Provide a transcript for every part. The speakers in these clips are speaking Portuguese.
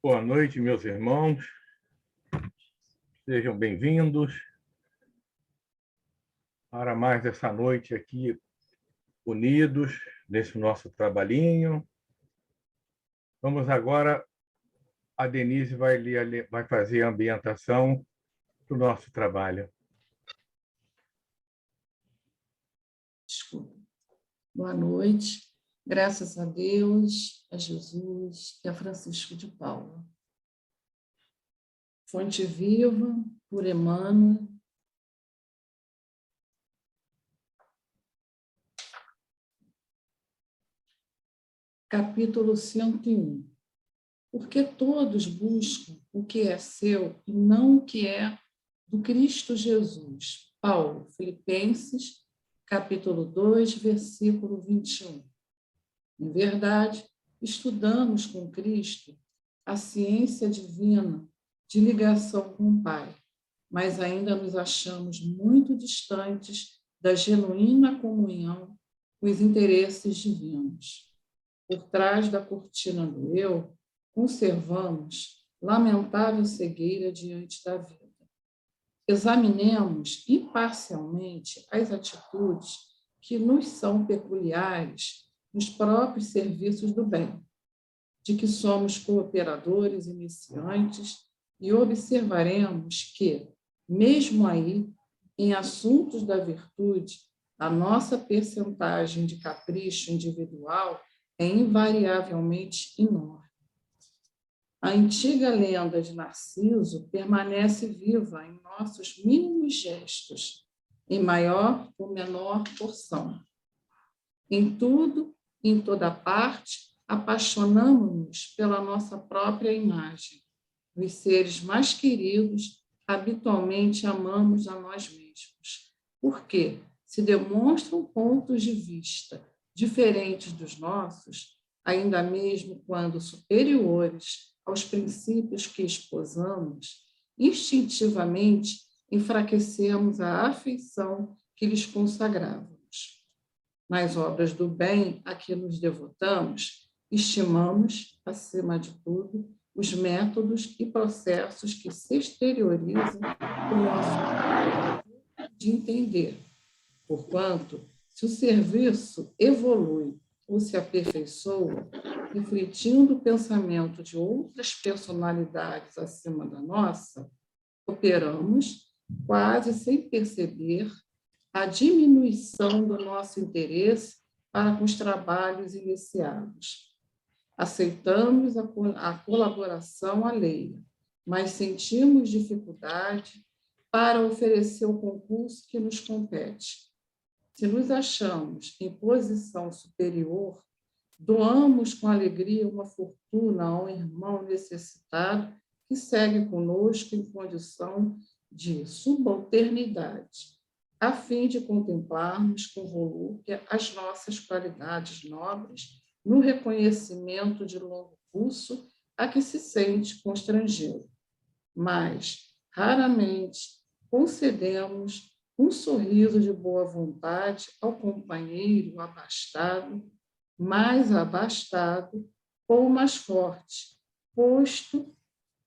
Boa noite, meus irmãos. Sejam bem-vindos para mais essa noite aqui, unidos nesse nosso trabalhinho. Vamos agora, a Denise vai fazer a ambientação do nosso trabalho. Desculpa. Boa noite. Graças a Deus, a Jesus e a Francisco de Paula. Fonte viva, por Emmanuel. Capítulo 101. Porque todos buscam o que é seu e não o que é do Cristo Jesus. Paulo, Filipenses, capítulo 2, versículo 21. Em verdade, estudamos com Cristo a ciência divina de ligação com o Pai, mas ainda nos achamos muito distantes da genuína comunhão com os interesses divinos. Por trás da cortina do eu, conservamos lamentável cegueira diante da vida. Examinemos imparcialmente as atitudes que nos são peculiares nos próprios serviços do bem, de que somos cooperadores iniciantes, e observaremos que, mesmo aí, em assuntos da virtude, a nossa percentagem de capricho individual é invariavelmente enorme. A antiga lenda de Narciso permanece viva em nossos mínimos gestos, em maior ou menor porção. Em tudo, em toda parte, apaixonamo-nos pela nossa própria imagem. Os seres mais queridos habitualmente amamos a nós mesmos, porque se demonstram pontos de vista diferentes dos nossos, ainda mesmo quando superiores aos princípios que esposamos, instintivamente enfraquecemos a afeição que lhes consagrávamos. Nas obras do bem a que nos devotamos, estimamos, acima de tudo, os métodos e processos que se exteriorizam do nosso modo de entender. Porquanto, se o serviço evolui ou se aperfeiçoa, refletindo o pensamento de outras personalidades acima da nossa, operamos, quase sem perceber, a diminuição do nosso interesse para com os trabalhos iniciados. Aceitamos a colaboração alheia, mas sentimos dificuldade para oferecer o concurso que nos compete. Se nos achamos em posição superior, doamos com alegria uma fortuna a um irmão necessitado que segue conosco em condição de subalternidade, a fim de contemplarmos com volúpia as nossas qualidades nobres no reconhecimento de longo curso a que se sente constrangido. Mas, raramente, concedemos um sorriso de boa vontade ao companheiro abastado, mais abastado ou mais forte, posto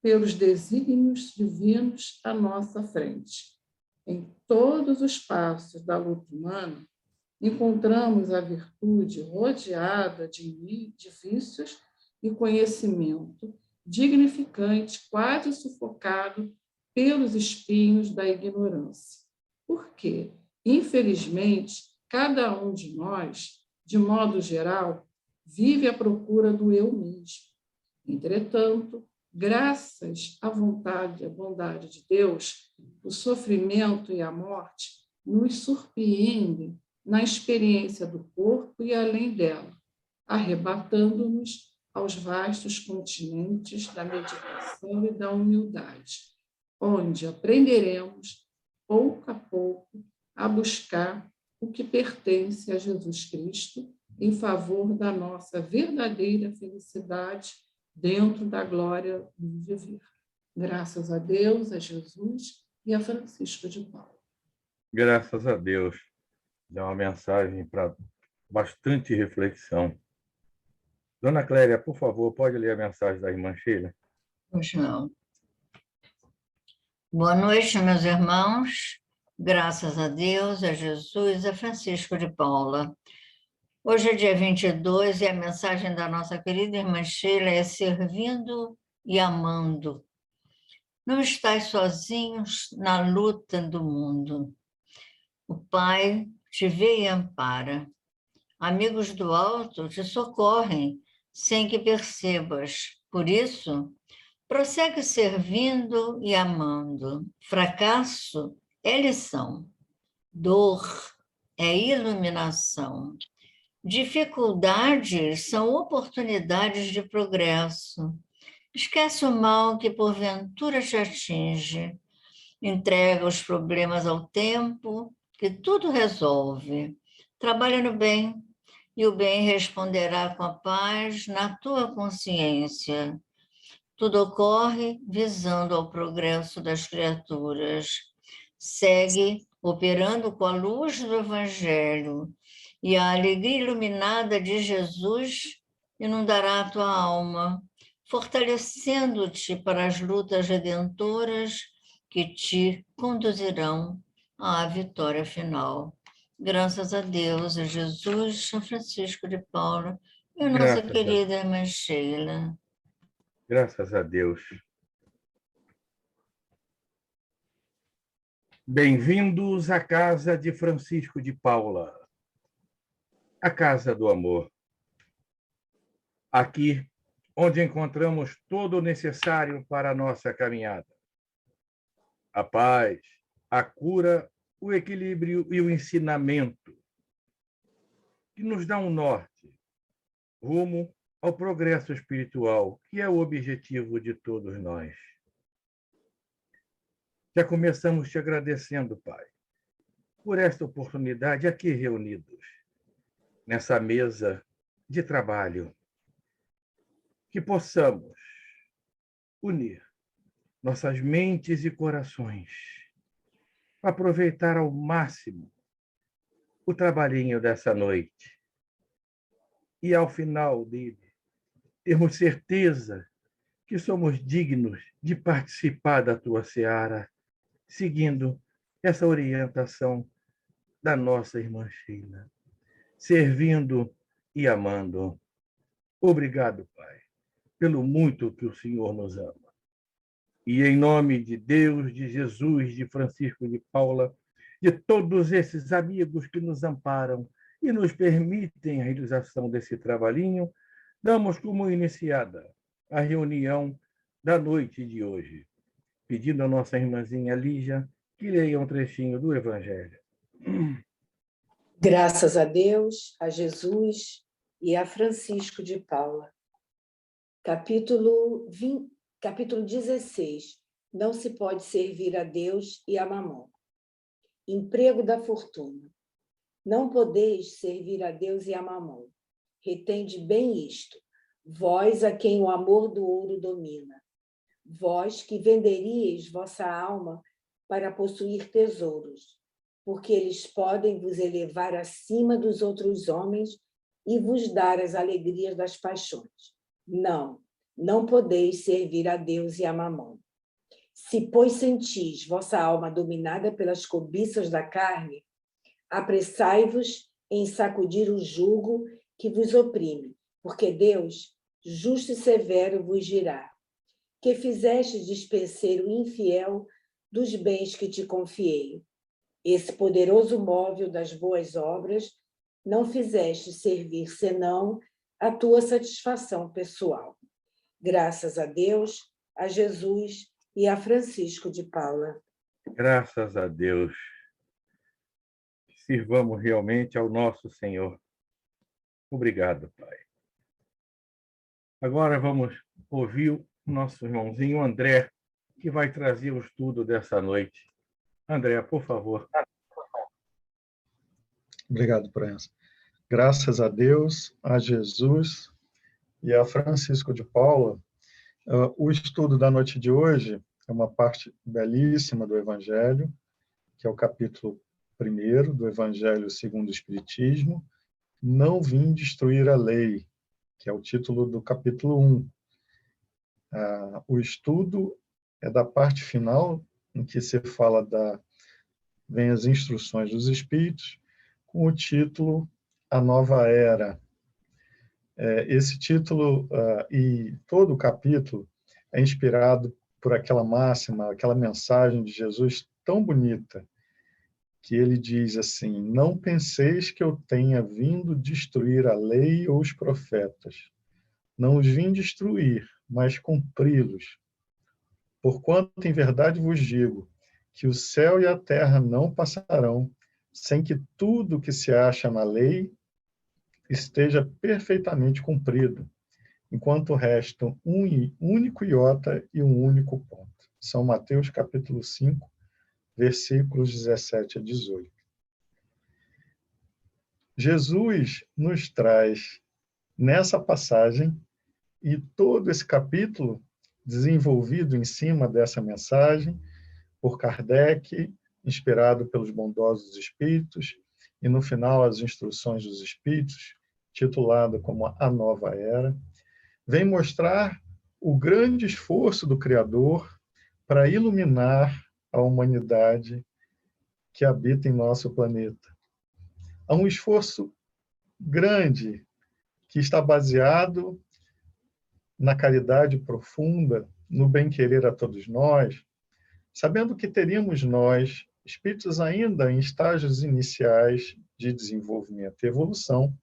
pelos desígnios divinos à nossa frente. Em todos os passos da luta humana, encontramos a virtude rodeada de vícios e conhecimento dignificante, quase sufocado pelos espinhos da ignorância. Porque, infelizmente, cada um de nós, de modo geral, vive à procura do eu mesmo. Entretanto, graças à vontade e à bondade de Deus, o sofrimento e a morte nos surpreendem na experiência do corpo e além dela, arrebatando-nos aos vastos continentes da meditação e da humildade, onde aprenderemos, pouco a pouco, a buscar o que pertence a Jesus Cristo em favor da nossa verdadeira felicidade dentro da glória do viver. Graças a Deus, a Jesus e a Francisco de Paula. Graças a Deus. Dá uma mensagem para bastante reflexão. Dona Clélia, por favor, pode ler a mensagem da irmã Sheila? Hoje não. Boa noite, meus irmãos. Graças a Deus, a Jesus, a Francisco de Paula. Hoje é dia 22 e a mensagem da nossa querida irmã Sheila é servindo e amando. Não estais sozinhos na luta do mundo. O Pai te vê e ampara. Amigos do alto te socorrem sem que percebas. Por isso, prossegue servindo e amando. Fracasso é lição. Dor é iluminação. Dificuldades são oportunidades de progresso. Esquece o mal que porventura te atinge. Entrega os problemas ao tempo, que tudo resolve. Trabalha no bem, e o bem responderá com a paz na tua consciência. Tudo ocorre visando ao progresso das criaturas. Segue operando com a luz do Evangelho, e a alegria iluminada de Jesus inundará a tua alma, fortalecendo-te para as lutas redentoras que te conduzirão à vitória final. Graças a Deus, a Jesus, a Francisco de Paula e a nossa querida irmã Sheila. Graças a Deus. Bem-vindos à casa de Francisco de Paula, a casa do amor. Aqui, onde encontramos todo o necessário para a nossa caminhada. A paz, a cura, o equilíbrio e o ensinamento, que nos dá um norte, rumo ao progresso espiritual, que é o objetivo de todos nós. Já começamos te agradecendo, Pai, por esta oportunidade aqui reunidos, nessa mesa de trabalho, que possamos unir nossas mentes e corações, aproveitar ao máximo o trabalhinho dessa noite e, ao final dele, termos certeza que somos dignos de participar da tua seara, seguindo essa orientação da nossa irmã Sheila, servindo e amando. Obrigado, Pai, pelo muito que o Senhor nos ama. E em nome de Deus, de Jesus, de Francisco de Paula, de todos esses amigos que nos amparam e nos permitem a realização desse trabalhinho, damos como iniciada a reunião da noite de hoje, pedindo à nossa irmãzinha Lígia que leia um trechinho do Evangelho. Graças a Deus, a Jesus e a Francisco de Paula. Capítulo 16. Não se pode servir a Deus e a Mamon. Emprego da fortuna. Não podeis servir a Deus e a Mamon. Retende bem isto, vós a quem o amor do ouro domina. Vós que venderíeis vossa alma para possuir tesouros, porque eles podem vos elevar acima dos outros homens e vos dar as alegrias das paixões. Não podeis servir a Deus e a Mamon. Se, pois, sentis vossa alma dominada pelas cobiças da carne, apressai-vos em sacudir o jugo que vos oprime, porque Deus, justo e severo, vos dirá: que fizeste despenseiro infiel dos bens que te confiei. Esse poderoso móvel das boas obras não fizeste servir senão a tua satisfação pessoal. Graças a Deus, a Jesus e a Francisco de Paula. Graças a Deus. Sirvamos realmente ao nosso Senhor. Obrigado, Pai. Agora vamos ouvir o nosso irmãozinho André, que vai trazer o estudo dessa noite. André, por favor. Obrigado, Prensa. Graças a Deus, a Jesus e a Francisco de Paula. O estudo da noite de hoje é uma parte belíssima do Evangelho, que é o capítulo 1 do Evangelho segundo o Espiritismo, Não vim destruir a lei, que é o título do capítulo 1. O estudo é da parte final, em que se fala vem as instruções dos Espíritos, com o título A Nova Era. Esse título e todo o capítulo é inspirado por aquela máxima, aquela mensagem de Jesus tão bonita, que ele diz assim: não penseis que eu tenha vindo destruir a lei ou os profetas. Não os vim destruir, mas cumpri-los. Porquanto, em verdade vos digo, que o céu e a terra não passarão, sem que tudo que se acha na lei esteja perfeitamente cumprido, enquanto restam um único iota e um único ponto. São Mateus capítulo 5, versículos 17 a 18. Jesus nos traz nessa passagem e todo esse capítulo desenvolvido em cima dessa mensagem por Kardec, inspirado pelos bondosos espíritos, e no final as instruções dos espíritos, titulado como A Nova Era, vem mostrar o grande esforço do Criador para iluminar a humanidade que habita em nosso planeta. Há um esforço grande que está baseado na caridade profunda, no bem-querer a todos nós, sabendo que teríamos nós, espíritos ainda em estágios iniciais de desenvolvimento e evolução,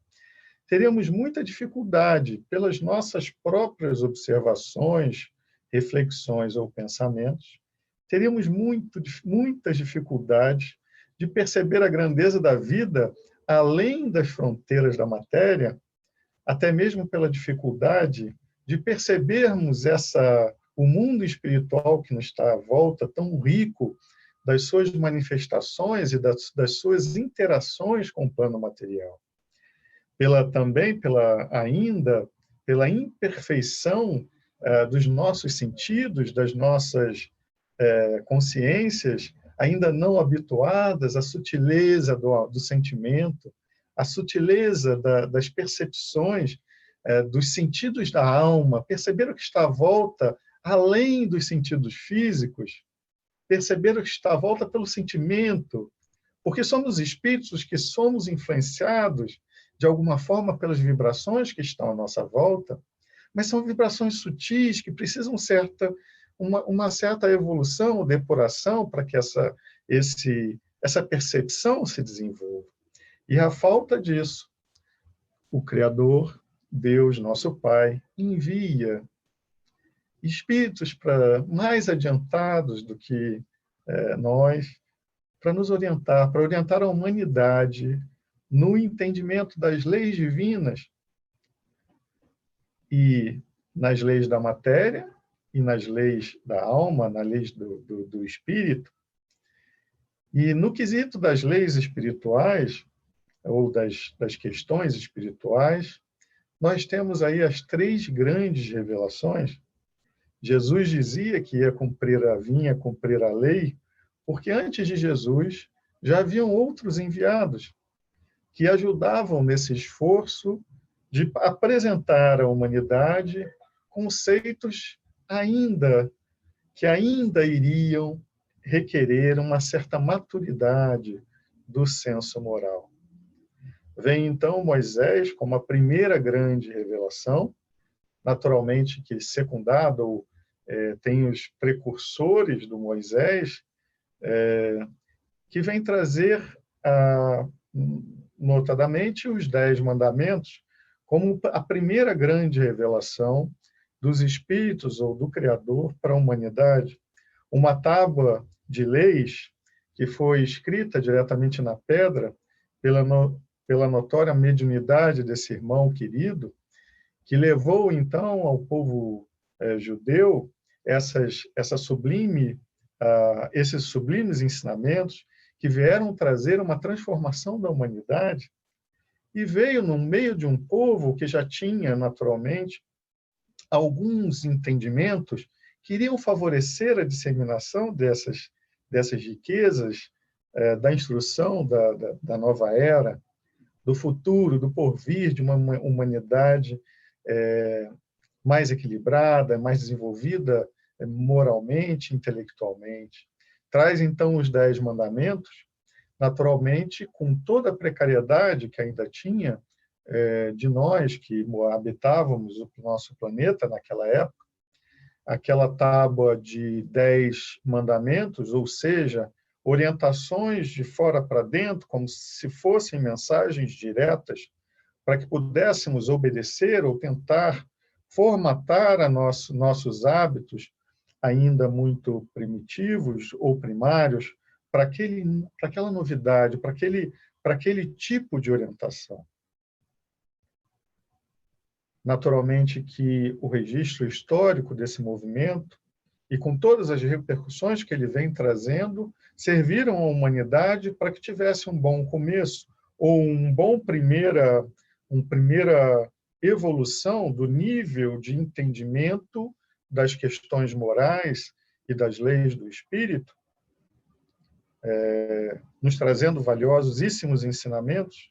teríamos muita dificuldade, pelas nossas próprias observações, reflexões ou pensamentos, teríamos muitas dificuldades de perceber a grandeza da vida além das fronteiras da matéria, até mesmo pela dificuldade de percebermos o mundo espiritual que nos está à volta, tão rico das suas manifestações e das suas interações com o plano material. Também pela imperfeição dos nossos sentidos, das nossas consciências ainda não habituadas à sutileza do sentimento, à sutileza das percepções, dos sentidos da alma, perceber o que está à volta além dos sentidos físicos, perceber o que está à volta pelo sentimento, porque somos espíritos que somos influenciados de alguma forma pelas vibrações que estão à nossa volta, mas são vibrações sutis que precisam uma certa evolução ou depuração para que essa percepção se desenvolva. E a falta disso, o Criador, Deus, nosso Pai, envia espíritos mais adiantados do que nós, para nos orientar, para orientar a humanidade no entendimento das leis divinas e nas leis da matéria e nas leis da alma, nas leis do espírito. E no quesito das leis espirituais, ou das questões espirituais, nós temos aí as 3 grandes revelações. Jesus dizia que vinha cumprir a lei, porque antes de Jesus já haviam outros enviados que ajudavam nesse esforço de apresentar à humanidade conceitos que ainda iriam requerer uma certa maturidade do senso moral. Vem então Moisés como a primeira grande revelação, naturalmente que secundado, tem os precursores do Moisés, que vem trazer, notadamente, os 10 mandamentos, como a primeira grande revelação dos espíritos ou do Criador para a humanidade. Uma tábua de leis que foi escrita diretamente na pedra pela notória mediunidade desse irmão querido, que levou, então, ao povo judeu esses sublimes ensinamentos que vieram trazer uma transformação da humanidade, e veio no meio de um povo que já tinha, naturalmente, alguns entendimentos que iriam favorecer a disseminação dessas riquezas, da instrução da nova era, do futuro, do porvir de uma humanidade mais equilibrada, mais desenvolvida moralmente, intelectualmente. Traz, então, os 10 mandamentos, naturalmente, com toda a precariedade que ainda tinha de nós que habitávamos o nosso planeta naquela época, aquela tábua de 10 mandamentos, ou seja, orientações de fora para dentro, como se fossem mensagens diretas, para que pudéssemos obedecer ou tentar formatar nossos hábitos, ainda muito primitivos ou primários, para aquela novidade, para aquele tipo de orientação. Naturalmente que o registro histórico desse movimento, e com todas as repercussões que ele vem trazendo, serviram à humanidade para que tivesse um bom começo, ou uma primeira evolução do nível de entendimento das questões morais e das leis do espírito, nos trazendo valiosíssimos ensinamentos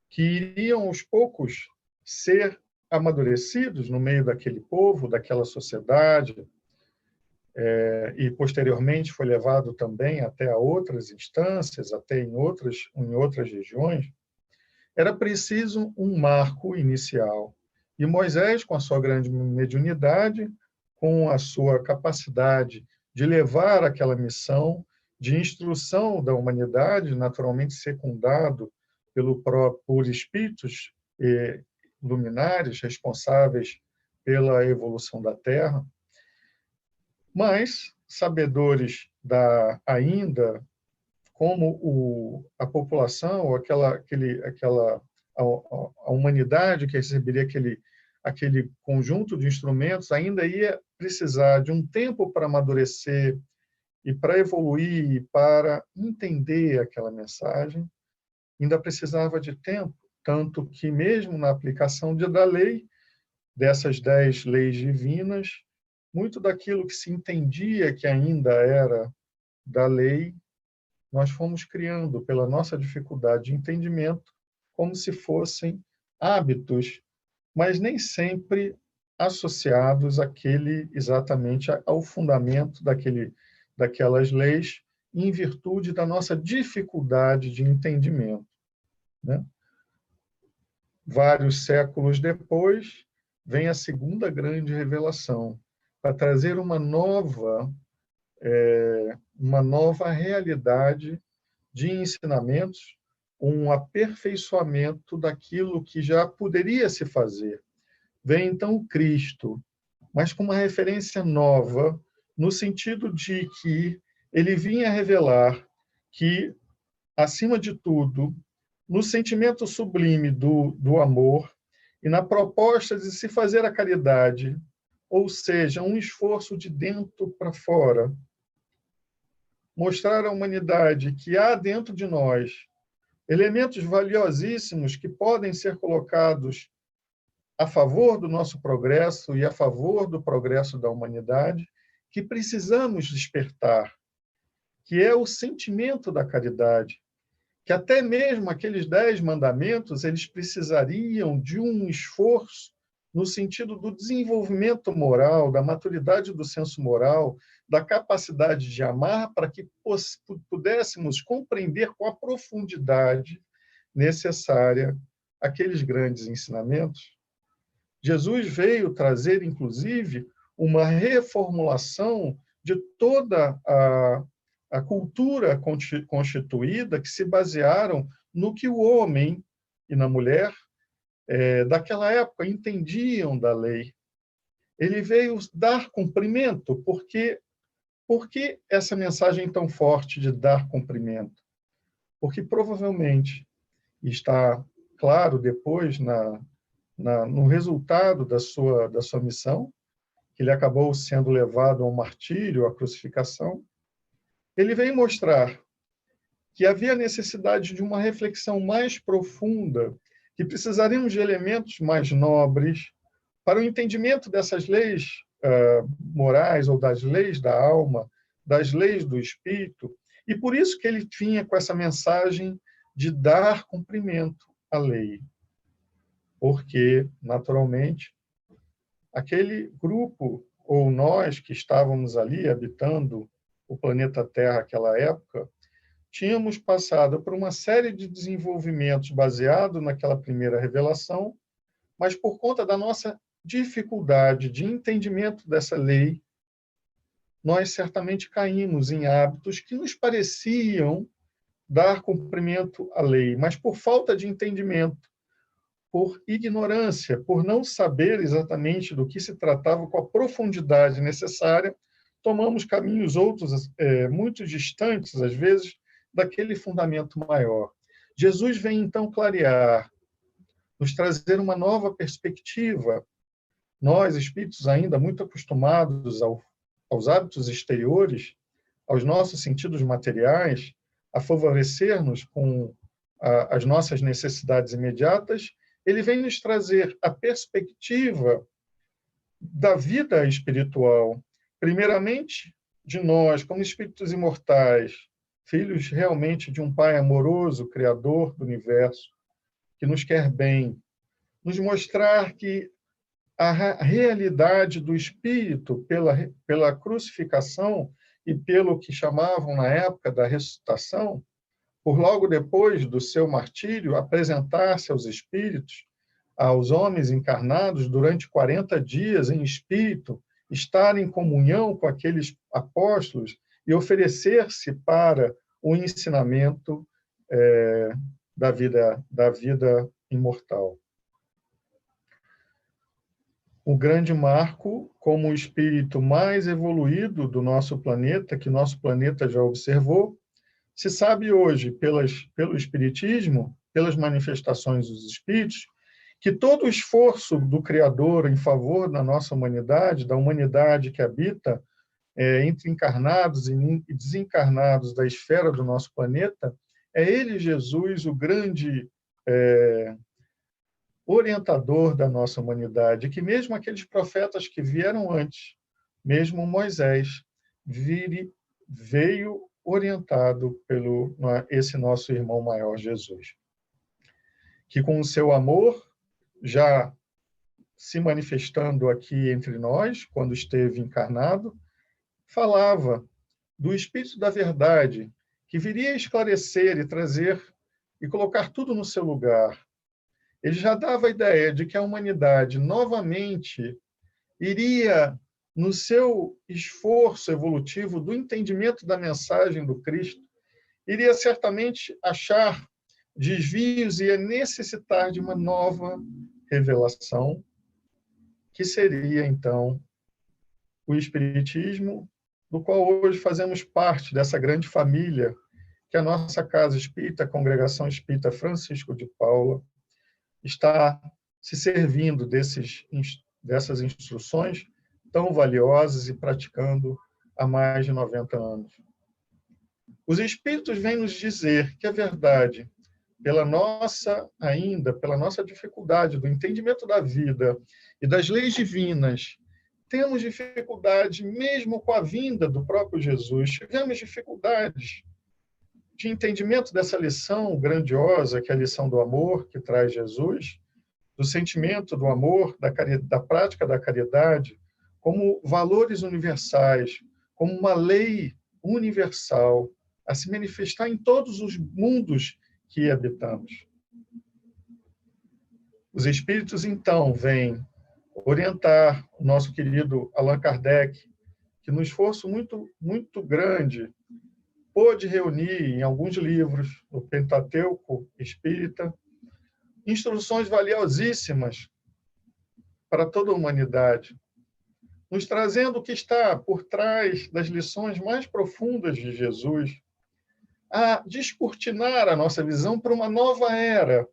que iriam aos poucos ser amadurecidos no meio daquele povo, daquela sociedade, e posteriormente foi levado também até a outras instâncias, até em outras regiões. Era preciso um marco inicial. E Moisés, com a sua grande mediunidade, com a sua capacidade de levar aquela missão de instrução da humanidade, naturalmente secundado por espíritos luminares responsáveis pela evolução da Terra, mas sabedores ainda como a população, ou a humanidade que receberia aquele conjunto de instrumentos, ainda ia precisar de um tempo para amadurecer e para evoluir, e para entender aquela mensagem, ainda precisava de tempo, tanto que mesmo na aplicação da lei, dessas 10 leis divinas, muito daquilo que se entendia que ainda era da lei, nós fomos criando, pela nossa dificuldade de entendimento, como se fossem hábitos, mas nem sempre associados exatamente ao fundamento daquelas leis, em virtude da nossa dificuldade de entendimento, né? Vários séculos depois, vem a segunda grande revelação, para trazer uma nova realidade de ensinamentos, um aperfeiçoamento daquilo que já poderia se fazer. Vem, então, o Cristo, mas com uma referência nova, no sentido de que ele vinha revelar que, acima de tudo, no sentimento sublime do amor e na proposta de se fazer a caridade, ou seja, um esforço de dentro para fora, mostrar à humanidade que há dentro de nós elementos valiosíssimos que podem ser colocados a favor do nosso progresso e a favor do progresso da humanidade, que precisamos despertar, que é o sentimento da caridade, que até mesmo aqueles 10 mandamentos, eles precisariam de um esforço no sentido do desenvolvimento moral, da maturidade do senso moral, da capacidade de amar, para que pudéssemos compreender com a profundidade necessária aqueles grandes ensinamentos. Jesus veio trazer, inclusive, uma reformulação de toda a cultura constituída, que se basearam no que o homem e na mulher daquela época entendiam da lei. Ele veio dar cumprimento, porque por que essa mensagem tão forte de dar cumprimento? Porque provavelmente está claro depois no resultado da sua missão, que ele acabou sendo levado ao martírio, à crucificação. Ele veio mostrar que havia necessidade de uma reflexão mais profunda, que precisaríamos de elementos mais nobres para o entendimento dessas leis morais, ou das leis da alma, das leis do espírito, e por isso que ele vinha com essa mensagem de dar cumprimento à lei. Porque, naturalmente, aquele grupo, ou nós que estávamos ali habitando o planeta Terra naquela época, tínhamos passado por uma série de desenvolvimentos baseado naquela primeira revelação, mas por conta da nossa dificuldade de entendimento dessa lei, nós certamente caímos em hábitos que nos pareciam dar cumprimento à lei, mas por falta de entendimento, por ignorância, por não saber exatamente do que se tratava com a profundidade necessária, tomamos caminhos outros muito distantes, às vezes, daquele fundamento maior. Jesus vem, então, clarear, nos trazer uma nova perspectiva. Nós, espíritos ainda muito acostumados aos hábitos exteriores, aos nossos sentidos materiais, a favorecer-nos com as nossas necessidades imediatas, ele vem nos trazer a perspectiva da vida espiritual, primeiramente de nós, como espíritos imortais, filhos realmente de um Pai amoroso, Criador do universo, que nos quer bem, nos mostrar que a realidade do espírito pela crucificação e pelo que chamavam na época da ressuscitação, por logo depois do seu martírio, apresentar-se aos espíritos, aos homens encarnados durante 40 dias em espírito, estar em comunhão com aqueles apóstolos e oferecer-se para o ensinamento da vida imortal. O grande Marco, como o espírito mais evoluído do nosso planeta, que nosso planeta já observou, se sabe hoje, pelo Espiritismo, pelas manifestações dos Espíritos, que todo o esforço do Criador em favor da nossa humanidade, da humanidade que habita entre encarnados e desencarnados da esfera do nosso planeta, é Ele, Jesus, o grande orientador da nossa humanidade, que mesmo aqueles profetas que vieram antes, mesmo Moisés, veio orientado pelo esse nosso irmão maior, Jesus, que com o seu amor, já se manifestando aqui entre nós, quando esteve encarnado, falava do Espírito da Verdade, que viria esclarecer e trazer e colocar tudo no seu lugar. Ele já dava a ideia de que a humanidade novamente iria, no seu esforço evolutivo do entendimento da mensagem do Cristo, iria certamente achar desvios e ia necessitar de uma nova revelação, que seria, então, o Espiritismo, do qual hoje fazemos parte dessa grande família, que a nossa Casa Espírita, a Congregação Espírita Francisco de Paula, está se servindo dessas instruções tão valiosas e praticando há mais de 90 anos. Os Espíritos vêm nos dizer que a verdade, pela nossa dificuldade do entendimento da vida e das leis divinas, temos dificuldade, mesmo com a vinda do próprio Jesus, tivemos dificuldades de entendimento dessa lição grandiosa, que é a lição do amor que traz Jesus, do sentimento do amor, da prática da caridade, como valores universais, como uma lei universal a se manifestar em todos os mundos que habitamos. Os Espíritos, então, vêm orientar o nosso querido Allan Kardec, que, num esforço muito, muito grande, pôde reunir em alguns livros, no Pentateuco Espírita, instruções valiosíssimas para toda a humanidade, nos trazendo o que está por trás das lições mais profundas de Jesus, a descortinar a nossa visão para uma nova era,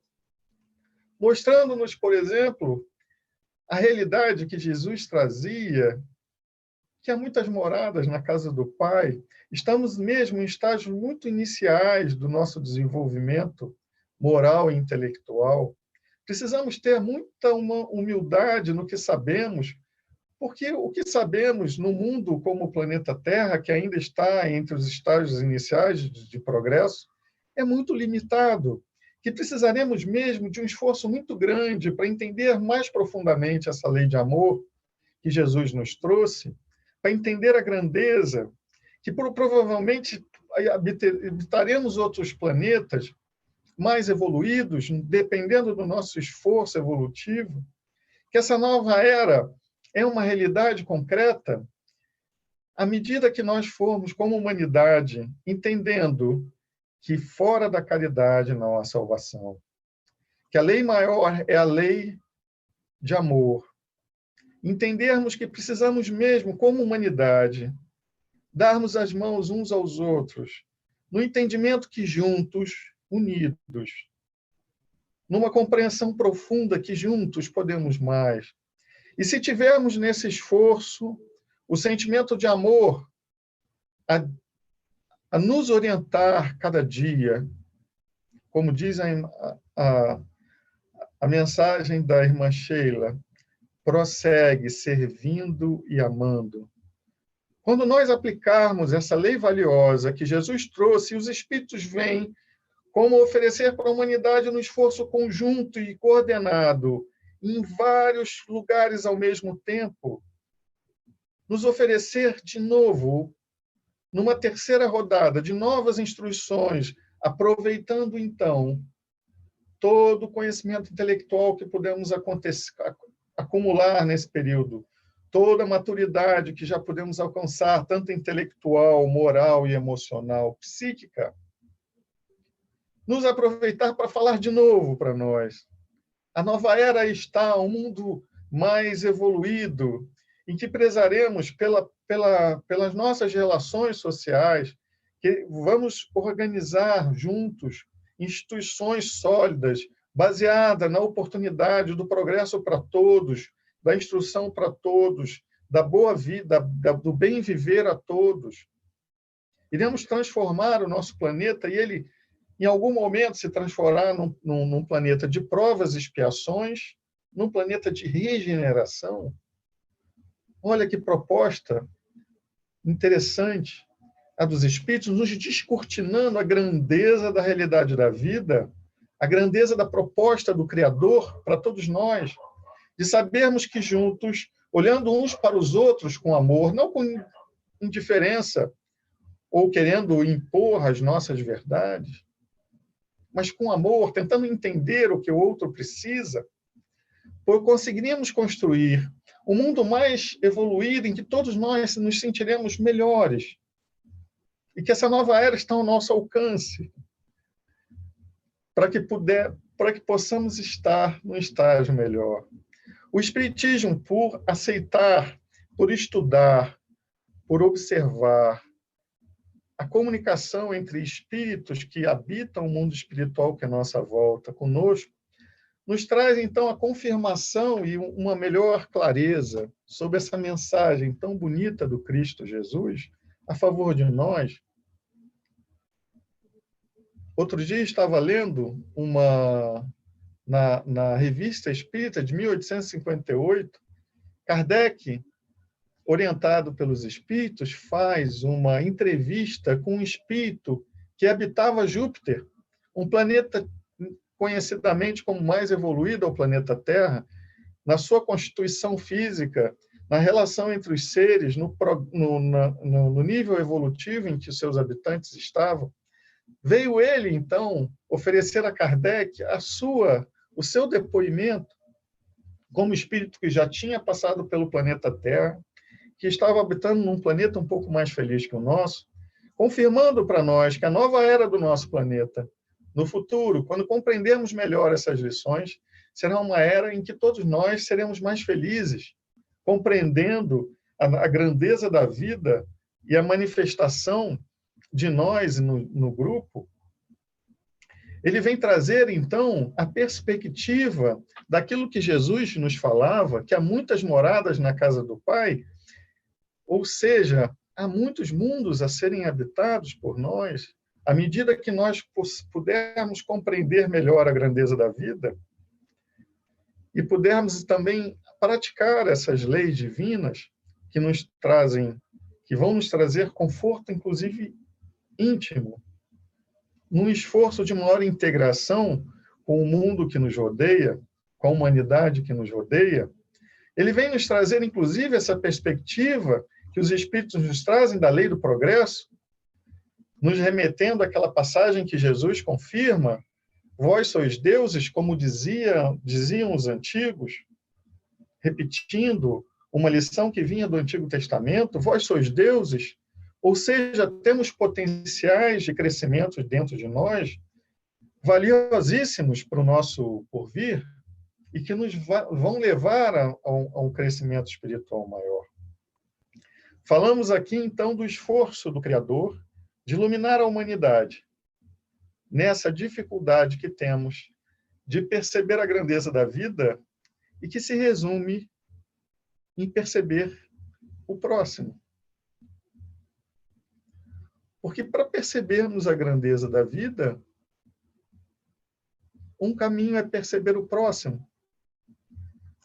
mostrando-nos, por exemplo, a realidade que Jesus trazia, que há muitas moradas na casa do Pai. Estamos mesmo em estágios muito iniciais do nosso desenvolvimento moral e intelectual. Precisamos ter muita humildade no que sabemos, porque o que sabemos no mundo como o planeta Terra, que ainda está entre os estágios iniciais de progresso, é muito limitado, que precisaremos mesmo de um esforço muito grande para entender mais profundamente essa lei de amor que Jesus nos trouxe, para entender a grandeza, que provavelmente habitaremos outros planetas mais evoluídos, dependendo do nosso esforço evolutivo, que essa nova era é uma realidade concreta à medida que nós formos, como humanidade, entendendo que fora da caridade não há salvação, que a lei maior é a lei de amor, entendermos que precisamos mesmo, como humanidade, darmos as mãos uns aos outros, no entendimento que juntos, unidos, numa compreensão profunda que juntos podemos mais. E se tivermos nesse esforço o sentimento de amor a nos orientar cada dia, como diz a mensagem da irmã Sheila, prossegue servindo e amando. Quando nós aplicarmos essa lei valiosa que Jesus trouxe, e os Espíritos vêm como oferecer para a humanidade no esforço conjunto e coordenado, em vários lugares ao mesmo tempo, nos oferecer de novo, numa terceira rodada, de novas instruções, aproveitando, então, todo o conhecimento intelectual que pudemos acumular nesse período, toda a maturidade que já podemos alcançar, tanto intelectual, moral e emocional, psíquica, nos aproveitar para falar de novo para nós. A nova era está, um mundo mais evoluído, em que prezaremos pelas nossas relações sociais, que vamos organizar juntos instituições sólidas, baseadas na oportunidade do progresso para todos, da instrução para todos, da boa vida, do bem viver a todos. Iremos transformar o nosso planeta e ele, em algum momento, se transformar num planeta de provas e expiações, num planeta de regeneração. Olha que proposta interessante a dos Espíritos, nos descortinando a grandeza da realidade da vida, a grandeza da proposta do Criador para todos nós, de sabermos que juntos, olhando uns para os outros com amor, não com indiferença ou querendo impor as nossas verdades, mas com amor, tentando entender o que o outro precisa, conseguiríamos construir um mundo mais evoluído em que todos nós nos sentiremos melhores e que essa nova era está ao nosso alcance para que possamos estar num estágio melhor. O Espiritismo, por aceitar, por estudar, por observar a comunicação entre espíritos que habitam o mundo espiritual que é a nossa volta conosco, nos traz, então, a confirmação e uma melhor clareza sobre essa mensagem tão bonita do Cristo Jesus a favor de nós. Outro dia estava lendo na Revista Espírita de 1858, Kardec, orientado pelos espíritos, faz uma entrevista com um espírito que habitava Júpiter, um planeta conhecidamente como mais evoluído ao planeta Terra, na sua constituição física, na relação entre os seres, no nível evolutivo em que os seus habitantes estavam. Veio ele, então, oferecer a Kardec o seu depoimento como espírito que já tinha passado pelo planeta Terra, que estava habitando num planeta um pouco mais feliz que o nosso, confirmando para nós que a nova era do nosso planeta, no futuro, quando compreendermos melhor essas lições, será uma era em que todos nós seremos mais felizes, compreendendo a grandeza da vida e a manifestação de nós no grupo. Ele vem trazer, então, a perspectiva daquilo que Jesus nos falava, que há muitas moradas na casa do Pai, ou seja, há muitos mundos a serem habitados por nós, à medida que nós pudermos compreender melhor a grandeza da vida e pudermos também praticar essas leis divinas que vão nos trazer conforto, inclusive íntimo, num esforço de maior integração com o mundo que nos rodeia, com a humanidade que nos rodeia, Ele vem nos trazer, inclusive, essa perspectiva que os Espíritos nos trazem da lei do progresso, nos remetendo àquela passagem que Jesus confirma: vós sois deuses, como diziam os antigos, repetindo uma lição que vinha do Antigo Testamento: vós sois deuses, ou seja, temos potenciais de crescimento dentro de nós, valiosíssimos para o nosso porvir, e que nos vão levar a um crescimento espiritual maior. Falamos aqui, então, do esforço do Criador de iluminar a humanidade, nessa dificuldade que temos de perceber a grandeza da vida e que se resume em perceber o próximo. Porque para percebermos a grandeza da vida, um caminho é perceber o próximo.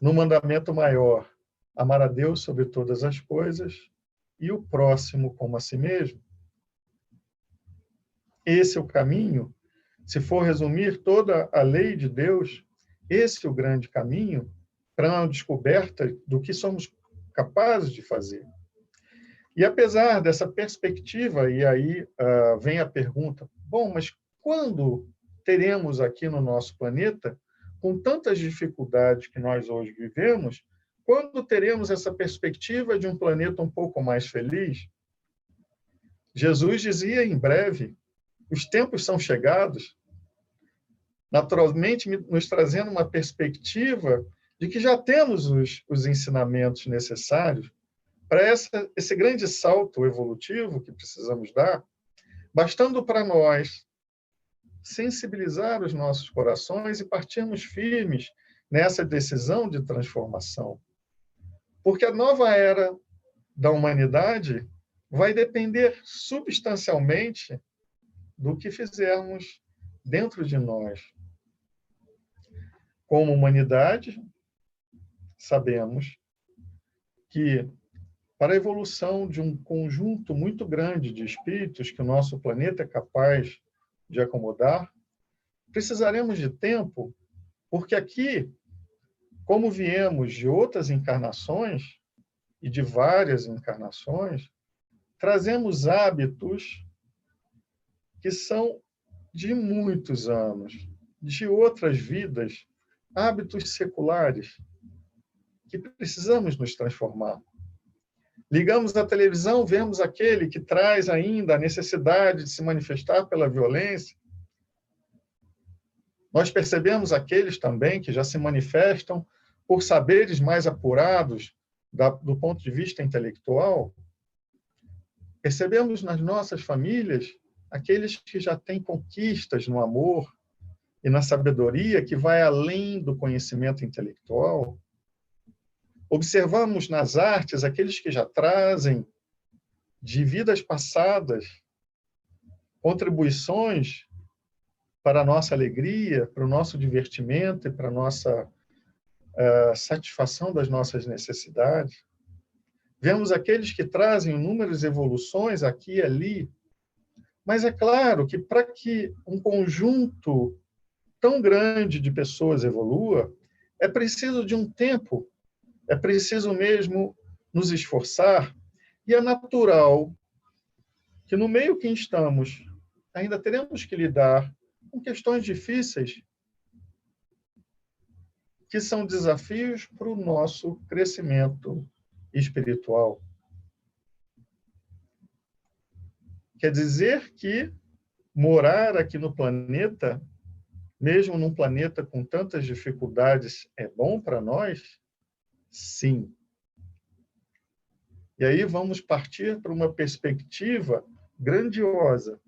No mandamento maior, amar a Deus sobre todas as coisas e o próximo como a si mesmo. Esse é o caminho. Se for resumir toda a lei de Deus, esse é o grande caminho para uma descoberta do que somos capazes de fazer. E apesar dessa perspectiva, e aí vem a pergunta: bom, mas quando teremos aqui no nosso planeta, com tantas dificuldades que nós hoje vivemos, quando teremos essa perspectiva de um planeta um pouco mais feliz? Jesus dizia: em breve, os tempos são chegados, naturalmente nos trazendo uma perspectiva de que já temos os ensinamentos necessários para esse grande salto evolutivo que precisamos dar, bastando para nós sensibilizar os nossos corações e partirmos firmes nessa decisão de transformação. Porque a nova era da humanidade vai depender substancialmente do que fizermos dentro de nós. Como humanidade, sabemos que para a evolução de um conjunto muito grande de espíritos que o nosso planeta é capaz de acomodar, precisaremos de tempo, porque aqui, como viemos de outras encarnações, e de várias encarnações, trazemos hábitos que são de muitos anos, de outras vidas, hábitos seculares, que precisamos nos transformar. Ligamos a televisão, vemos aquele que traz ainda a necessidade de se manifestar pela violência. Nós percebemos aqueles também que já se manifestam por saberes mais apurados do ponto de vista intelectual. Percebemos nas nossas famílias aqueles que já têm conquistas no amor e na sabedoria que vai além do conhecimento intelectual. Observamos nas artes aqueles que já trazem de vidas passadas contribuições para a nossa alegria, para o nosso divertimento e para a nossa satisfação das nossas necessidades. Vemos aqueles que trazem inúmeras evoluções aqui e ali, mas é claro que para que um conjunto tão grande de pessoas evolua, é preciso de um tempo. É preciso mesmo nos esforçar, e é natural que no meio que estamos ainda teremos que lidar com questões difíceis, que são desafios para o nosso crescimento espiritual. Quer dizer que morar aqui no planeta, mesmo num planeta com tantas dificuldades, é bom para nós? Sim. E aí vamos partir para uma perspectiva grandiosa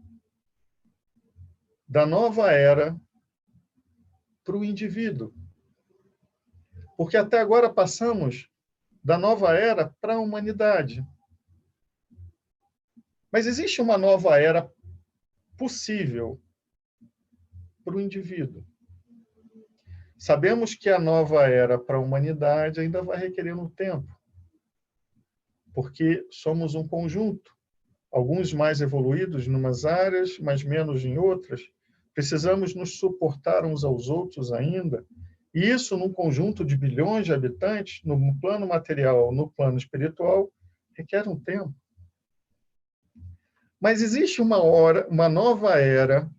da nova era para o indivíduo. Porque até agora passamos da nova era para a humanidade. Mas existe uma nova era possível para o indivíduo. Sabemos que a nova era para a humanidade ainda vai requerer um tempo, porque somos um conjunto, alguns mais evoluídos em umas áreas, mas menos em outras. Precisamos nos suportar uns aos outros ainda E isso, num conjunto de bilhões de habitantes, no plano material, no plano espiritual, requer um tempo. Mas existe uma nova era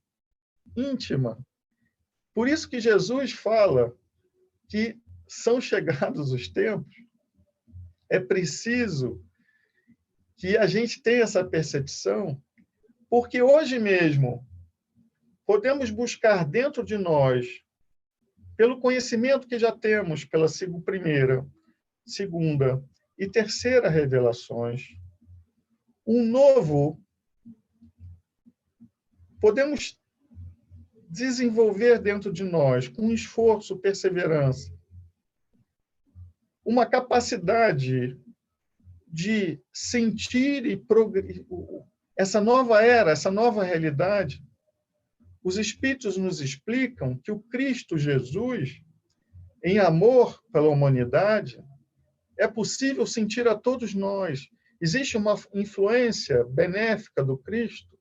íntima. Por isso que Jesus fala que são chegados os tempos. É preciso que a gente tenha essa percepção, porque hoje mesmo podemos buscar dentro de nós, pelo conhecimento que já temos, pela primeira, segunda e terceira revelações, podemos desenvolver dentro de nós, com esforço, perseverança, uma capacidade de sentir essa nova era, essa nova realidade. Os Espíritos nos explicam que o Cristo Jesus, em amor pela humanidade, é possível sentir a todos nós. Existe uma influência benéfica do Cristo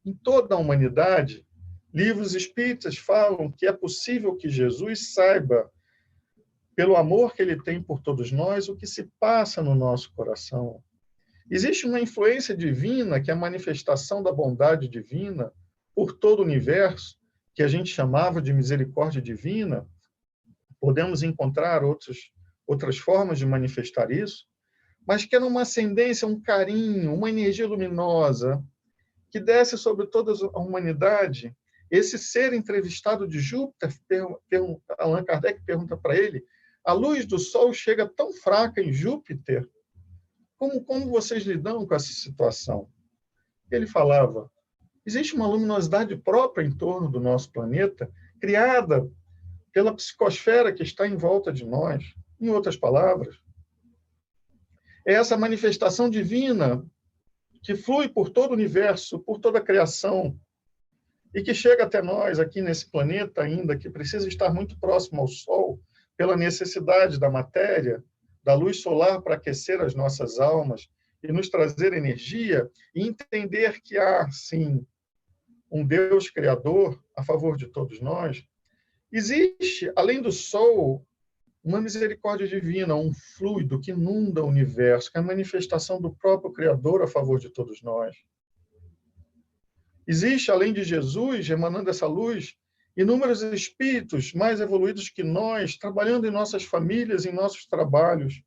em toda a humanidade. Livros espíritas falam que é possível que Jesus saiba, pelo amor que ele tem por todos nós, o que se passa no nosso coração. Existe uma influência divina, que é a manifestação da bondade divina por todo o universo, que a gente chamava de misericórdia divina. Podemos encontrar outras formas de manifestar isso, mas que era uma ascendência, um carinho, uma energia luminosa que desce sobre toda a humanidade. Esse ser entrevistado de Júpiter, Allan Kardec pergunta para ele, a luz do Sol chega tão fraca em Júpiter, como vocês lidam com essa situação? Ele falava, existe uma luminosidade própria em torno do nosso planeta, criada pela psicosfera que está em volta de nós. Em outras palavras, é essa manifestação divina que flui por todo o universo, por toda a criação, e que chega até nós aqui nesse planeta ainda, que precisa estar muito próximo ao Sol, pela necessidade da matéria, da luz solar para aquecer as nossas almas e nos trazer energia, e entender que há, sim, um Deus Criador a favor de todos nós. Existe, além do Sol, uma misericórdia divina, um fluido que inunda o universo, que é a manifestação do próprio Criador a favor de todos nós. Existe, além de Jesus, emanando essa luz, inúmeros espíritos mais evoluídos que nós, trabalhando em nossas famílias, em nossos trabalhos,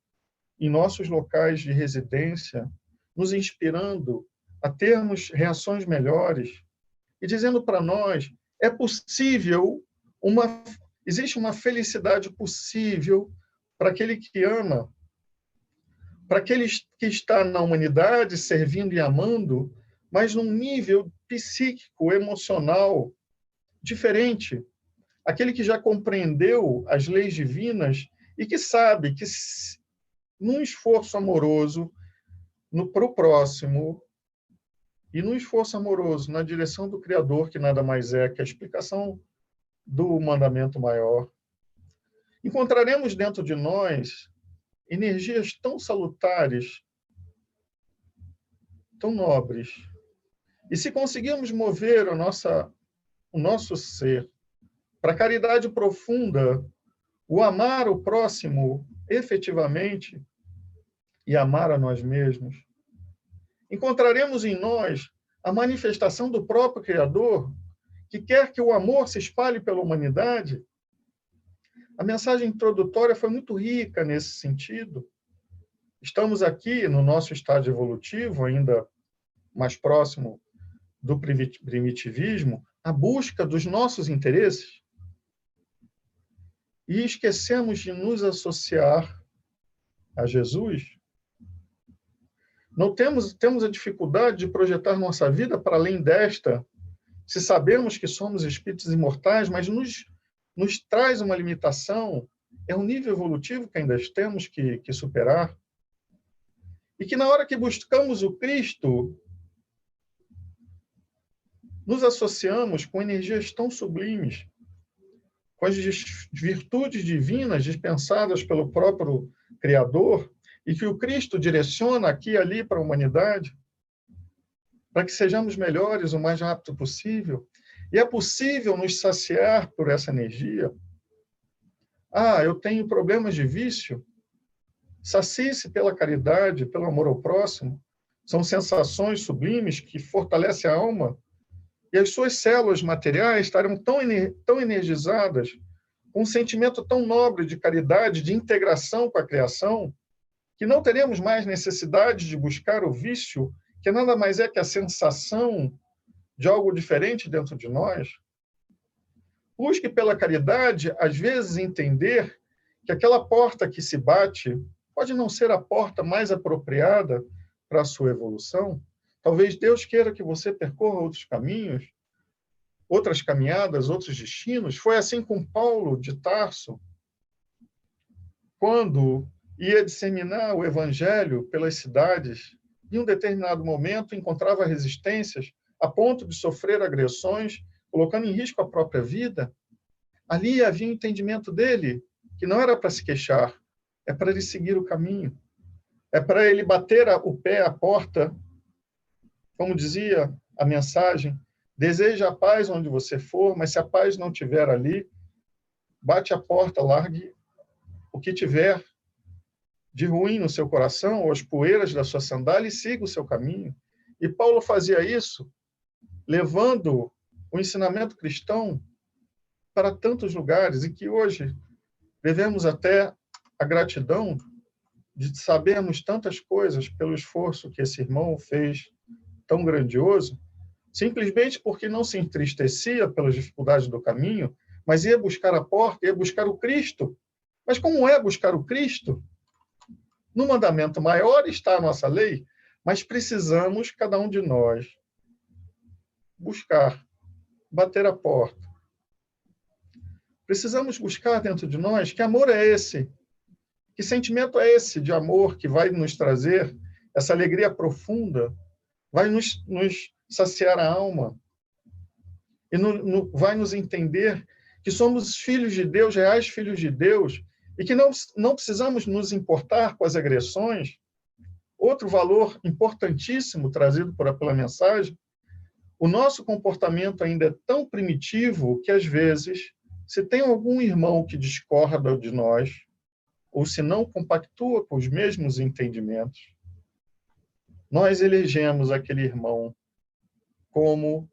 em nossos locais de residência, nos inspirando a termos reações melhores e dizendo para nós, é possível, existe uma felicidade possível para aquele que ama, para aquele que está na humanidade, servindo e amando, mas num nível psíquico, emocional, diferente. Aquele que já compreendeu as leis divinas e que sabe que, num esforço amoroso para o próximo e num esforço amoroso na direção do Criador, que nada mais é que a explicação do mandamento maior, encontraremos dentro de nós energias tão salutares, tão nobres. E se conseguirmos mover o nosso ser para a caridade profunda, o amar o próximo efetivamente e amar a nós mesmos, encontraremos em nós a manifestação do próprio Criador, que quer que o amor se espalhe pela humanidade. A mensagem introdutória foi muito rica nesse sentido. Estamos aqui no nosso estágio evolutivo, ainda mais próximo do primitivismo, a busca dos nossos interesses, e esquecemos de nos associar a Jesus. Não temos a dificuldade de projetar nossa vida para além desta, se sabemos que somos espíritos imortais, mas nos traz uma limitação, é um nível evolutivo que ainda temos que superar. E que na hora que buscamos o Cristo, nos associamos com energias tão sublimes, com as virtudes divinas dispensadas pelo próprio Criador, e que o Cristo direciona aqui e ali para a humanidade, para que sejamos melhores o mais rápido possível. E é possível nos saciar por essa energia eu tenho problemas de vício. Sacie-se pela caridade, pelo amor ao próximo. São sensações sublimes que fortalecem a alma, e as suas células materiais estarão tão energizadas, com um sentimento tão nobre de caridade, de integração com a criação, que não teremos mais necessidade de buscar o vício, que nada mais é que a sensação de algo diferente dentro de nós. Busque pela caridade, às vezes, entender que aquela porta que se bate pode não ser a porta mais apropriada para a sua evolução. Talvez Deus queira que você percorra outros caminhos, outras caminhadas, outros destinos. Foi assim com Paulo de Tarso, quando ia disseminar o evangelho pelas cidades. Em um determinado momento, encontrava resistências a ponto de sofrer agressões, colocando em risco a própria vida. Ali havia um entendimento dele, que não era para se queixar, é para ele seguir o caminho. É para ele bater o pé à porta, como dizia a mensagem, deseja a paz onde você for, mas se a paz não estiver ali, bate a porta, largue o que tiver de ruim no seu coração, ou as poeiras da sua sandália, e siga o seu caminho. E Paulo fazia isso, levando o ensinamento cristão para tantos lugares, e que hoje devemos até a gratidão de sabermos tantas coisas pelo esforço que esse irmão fez tão grandioso, simplesmente porque não se entristecia pelas dificuldades do caminho, mas ia buscar a porta, ia buscar o Cristo. Mas como é buscar o Cristo? No mandamento maior está a nossa lei, mas precisamos, cada um de nós, buscar, bater a porta. Precisamos buscar dentro de nós que amor é esse, que sentimento é esse de amor que vai nos trazer essa alegria profunda, vai nos saciar a alma e vai nos entender que somos filhos de Deus, reais filhos de Deus, e que não precisamos nos importar com as agressões. Outro valor importantíssimo trazido pela mensagem, o nosso comportamento ainda é tão primitivo que, às vezes, se tem algum irmão que discorda de nós, ou se não compactua com os mesmos entendimentos, nós elegemos aquele irmão como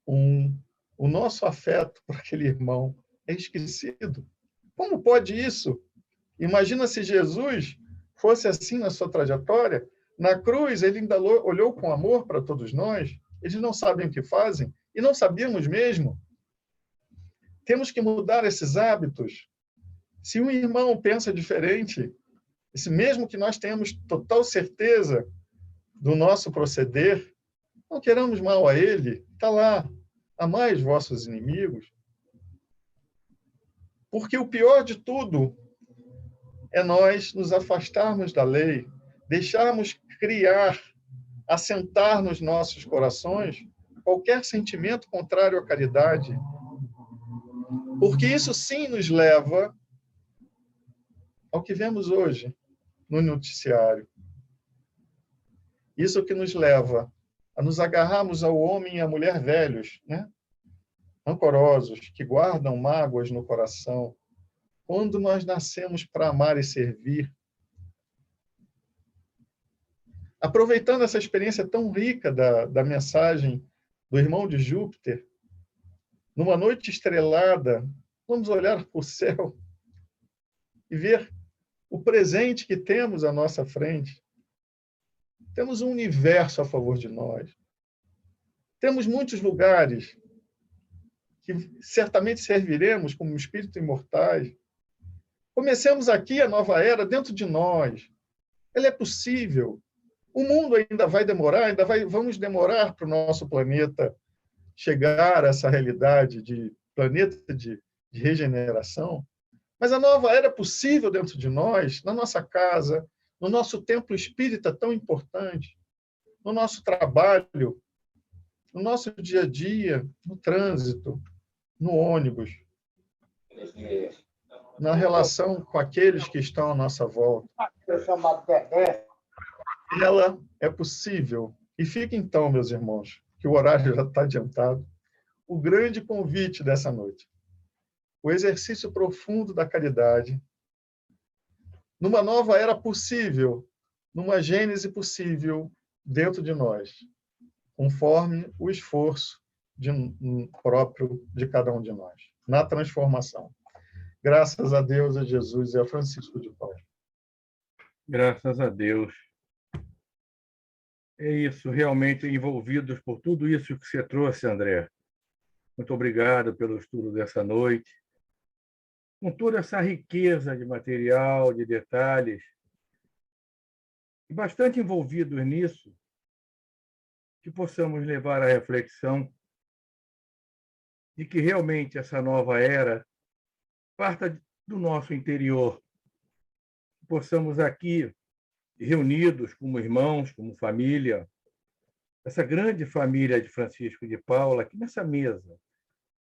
o nosso afeto por aquele irmão é esquecido. Como pode isso? Imagina se Jesus fosse assim na sua trajetória. Na cruz, ele ainda olhou com amor para todos nós. Eles não sabem o que fazem, e não sabíamos mesmo. Temos que mudar esses hábitos. Se um irmão pensa diferente, mesmo que nós tenhamos total certeza do nosso proceder, não queramos mal a ele, está lá, amai os vossos inimigos. Porque o pior de tudo é nós nos afastarmos da lei, deixarmos criar, assentar nos nossos corações qualquer sentimento contrário à caridade. Porque isso sim nos leva ao que vemos hoje no noticiário. Isso que nos leva a nos agarrarmos ao homem e à mulher velhos, né? Rancorosos, que guardam mágoas no coração, quando nós nascemos para amar e servir. Aproveitando essa experiência tão rica da mensagem do irmão de Júpiter, numa noite estrelada, vamos olhar para o céu e ver o presente que temos à nossa frente. Temos um universo a favor de nós. Temos muitos lugares que certamente serviremos como espíritos imortais. Comecemos aqui a nova era dentro de nós. Ela é possível. O mundo ainda vai demorar, vamos demorar para o nosso planeta chegar a essa realidade de planeta de regeneração. Mas a nova era é possível dentro de nós, na nossa casa, no nosso templo espírita tão importante, no nosso trabalho, no nosso dia a dia, no trânsito, no ônibus, na relação com aqueles que estão à nossa volta. Ela é possível. E fica então, meus irmãos, que o horário já está adiantado, o grande convite dessa noite. o exercício profundo da caridade, numa nova era possível, numa gênese possível dentro de nós, conforme o esforço próprio de cada um de nós, na transformação. Graças a Deus, a Jesus e a Francisco de Paula. Graças a Deus. É isso, realmente envolvidos por tudo isso que você trouxe, André. Muito obrigado pelo estudo dessa noite. Com toda essa riqueza de material, de detalhes, e bastante envolvidos nisso, que possamos levar à reflexão de que realmente essa nova era parta do nosso interior. Possamos aqui, reunidos como irmãos, como família, essa grande família de Francisco de Paula, aqui nessa mesa,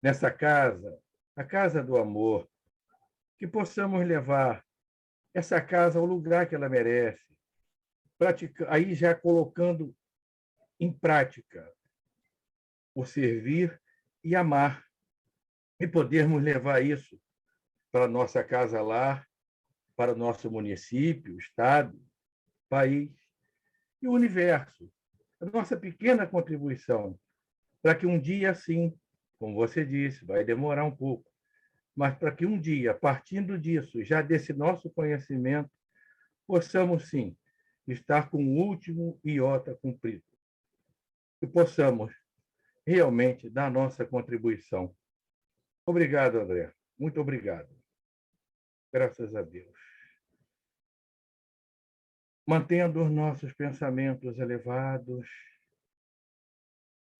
nessa casa, a casa do amor, que possamos levar essa casa ao lugar que ela merece, aí já colocando em prática o servir e amar, e podermos levar isso para a nossa casa-lar, para o nosso município, estado, país e o universo. A nossa pequena contribuição para que um dia, sim, como você disse, vai demorar um pouco, mas para que um dia, partindo disso, já desse nosso conhecimento, possamos, sim, estar com o último iota cumprido. E possamos realmente dar nossa contribuição. Obrigado, André. Muito obrigado. Graças a Deus. Mantendo os nossos pensamentos elevados,